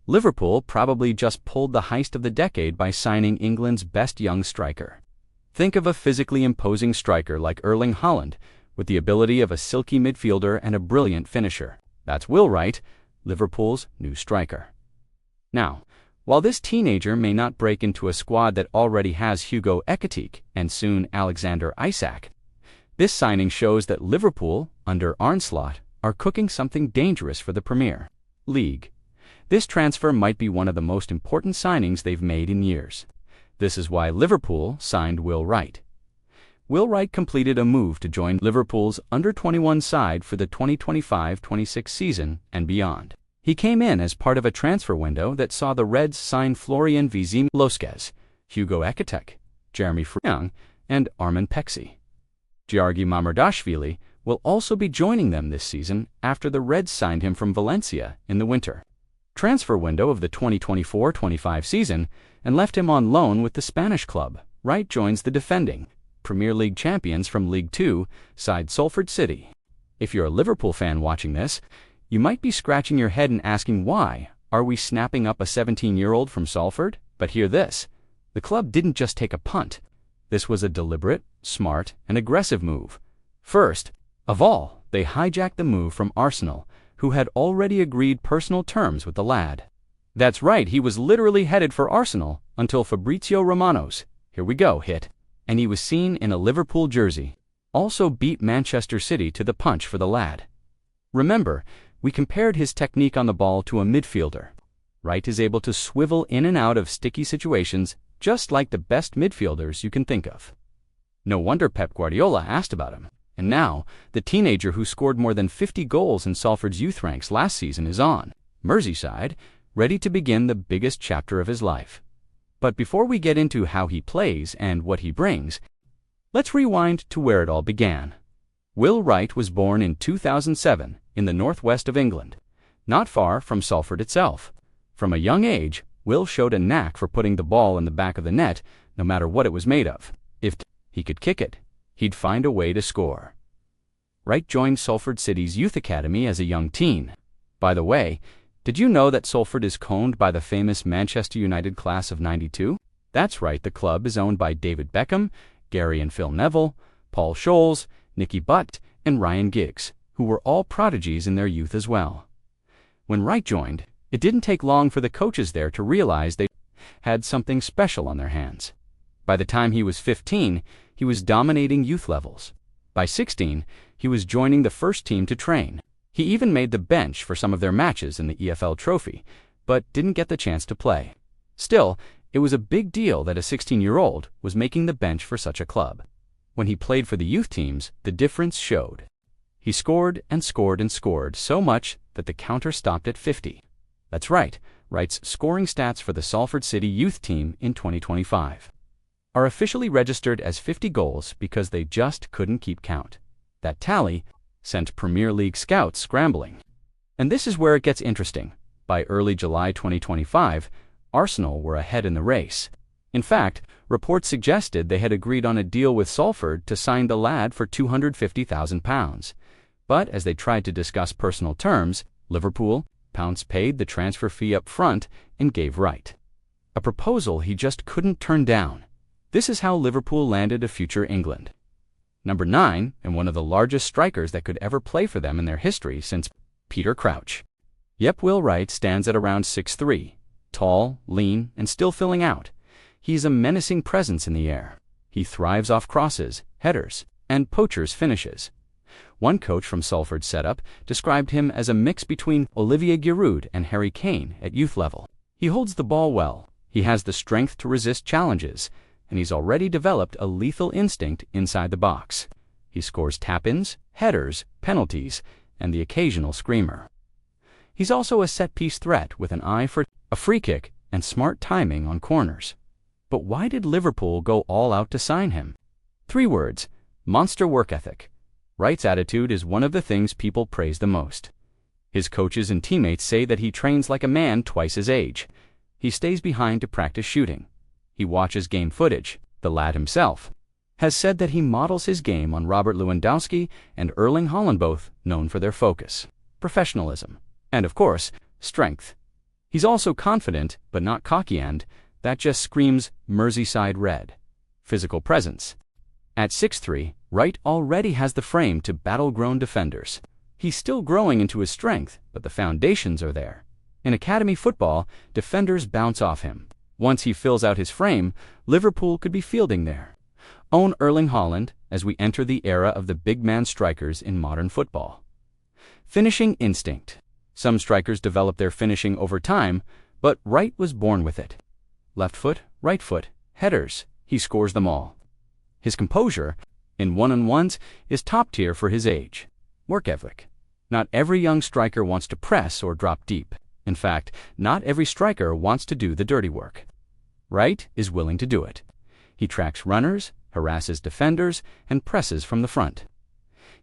Liverpool probably just pulled the heist of the decade by signing England's best young striker. Think of a physically imposing striker like Erling Haaland, with the ability of a silky midfielder and a brilliant finisher. That's Will Wright, Liverpool's new striker. Now, while this teenager may not break into a squad that already has Hugo Ekitike and soon Alexander Isak, this signing shows that Liverpool, under Arne Slot, are cooking something dangerous for the Premier League. This transfer might be one of the most important signings they've made in years. This is why Liverpool signed Will Wright. Will Wright completed a move to join Liverpool's under-21 side for the 2025-26 season and beyond. He came in as part of a transfer window that saw the Reds sign Florian Wisniewski, Hugo Ekitike, Jeremy Frimpong, and Armin Pexi. Giorgi Mamardashvili will also be joining them this season after the Reds signed him from Valencia in the winter transfer window of the 2024-25 season and left him on loan with the Spanish club. Wright joins the defending Premier League champions from League Two side Salford City. If you're a Liverpool fan watching this, you might be scratching your head and asking why are we snapping up a 17-year-old from Salford? But hear this, the club didn't just take a punt. This was a deliberate, smart, and aggressive move. First of all, they hijacked the move from Arsenal, who had already agreed personal terms with the lad. That's right, he was literally headed for Arsenal until Fabrizio Romano's "here we go" hit, and he was seen in a Liverpool jersey. Also beat Manchester City to the punch for the lad. Remember, we compared his technique on the ball to a midfielder. Wright is able to swivel in and out of sticky situations just like the best midfielders you can think of. No wonder Pep Guardiola asked about him. And now, the teenager who scored more than 50 goals in Salford's youth ranks last season is on Merseyside, ready to begin the biggest chapter of his life. But before we get into how he plays and what he brings, let's rewind to where it all began. Will Wright was born in 2007 in the northwest of England, not far from Salford itself. From a young age, Will showed a knack for putting the ball in the back of the net, no matter what it was made of. If he could kick it, he'd find a way to score. Wright joined Salford City's youth academy as a young teen. By the way, did you know that Salford is owned by the famous Manchester United class of '92? That's right, the club is owned by David Beckham, Gary and Phil Neville, Paul Scholes, Nicky Butt, and Ryan Giggs, who were all prodigies in their youth as well. When Wright joined, it didn't take long for the coaches there to realize they had something special on their hands. By the time he was 15, he was dominating youth levels. By 16, he was joining the first team to train. He even made the bench for some of their matches in the EFL Trophy, but didn't get the chance to play. Still, it was a big deal that a 16-year-old was making the bench for such a club. When he played for the youth teams, the difference showed. He scored and scored and scored so much that the counter stopped at 50. That's right, Wright's scoring stats for the Salford City youth team in 2025 are officially registered as 50 goals because they just couldn't keep count. That tally sent Premier League scouts scrambling. And this is where it gets interesting. By early July 2025, Arsenal were ahead in the race. In fact, reports suggested they had agreed on a deal with Salford to sign the lad for £250,000. But as they tried to discuss personal terms, Liverpool paid the transfer fee up front and gave Wright a proposal he just couldn't turn down. This is how Liverpool landed a future England. Number 9, and one of the largest strikers that could ever play for them in their history since Peter Crouch. Yep, Will Wright stands at around 6'3", tall, lean, and still filling out. He's a menacing presence in the air. He thrives off crosses, headers, and poachers' finishes. One coach from Salford's setup described him as a mix between Olivier Giroud and Harry Kane at youth level. He holds the ball well, he has the strength to resist challenges, and he's already developed a lethal instinct inside the box. He scores tap-ins, headers, penalties, and the occasional screamer. He's also a set-piece threat with an eye for a free kick and smart timing on corners. But why did Liverpool go all out to sign him? 3 words: monster work ethic. Wright's attitude is one of the things people praise the most. His coaches and teammates say that he trains like a man twice his age. He stays behind to practice shooting. He watches game footage. The lad himself has said that he models his game on Robert Lewandowski and Erling Haaland, both known for their focus, professionalism, and of course, strength. He's also confident, but not cocky, and that just screams Merseyside red. Physical presence. At 6'3", Wright already has the frame to battle grown defenders. He's still growing into his strength, but the foundations are there. In academy football, defenders bounce off him. Once he fills out his frame, Liverpool could be fielding there. Own Erling Haaland as we enter the era of the big man strikers in modern football. Finishing instinct. Some strikers develop their finishing over time, but Wright was born with it. Left foot, right foot, headers, he scores them all. His composure, in one-on-ones, is top tier for his age. Work ethic. Not every young striker wants to press or drop deep. In fact, not every striker wants to do the dirty work. Wright is willing to do it. He tracks runners, harasses defenders, and presses from the front.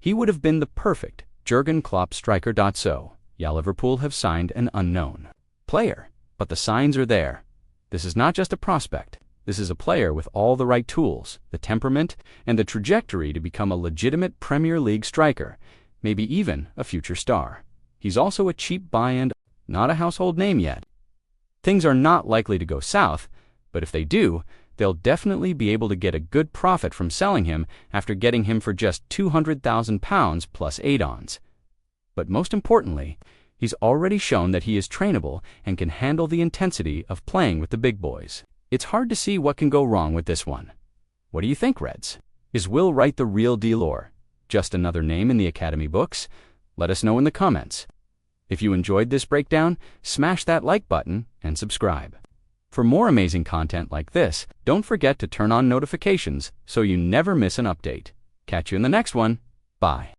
He would have been the perfect Jurgen Klopp striker. So, yeah, Liverpool have signed an unknown player, but the signs are there. This is not just a prospect. This is a player with all the right tools, the temperament, and the trajectory to become a legitimate Premier League striker, maybe even a future star. He's also a cheap buy and not a household name yet. Things are not likely to go south, but if they do, they'll definitely be able to get a good profit from selling him after getting him for just £200,000 plus add-ons. But most importantly, he's already shown that he is trainable and can handle the intensity of playing with the big boys. It's hard to see what can go wrong with this one. What do you think, Reds? Is Will Wright the real deal or just another name in the academy books? Let us know in the comments. If you enjoyed this breakdown, smash that like button and subscribe. For more amazing content like this, don't forget to turn on notifications so you never miss an update. Catch you in the next one. Bye.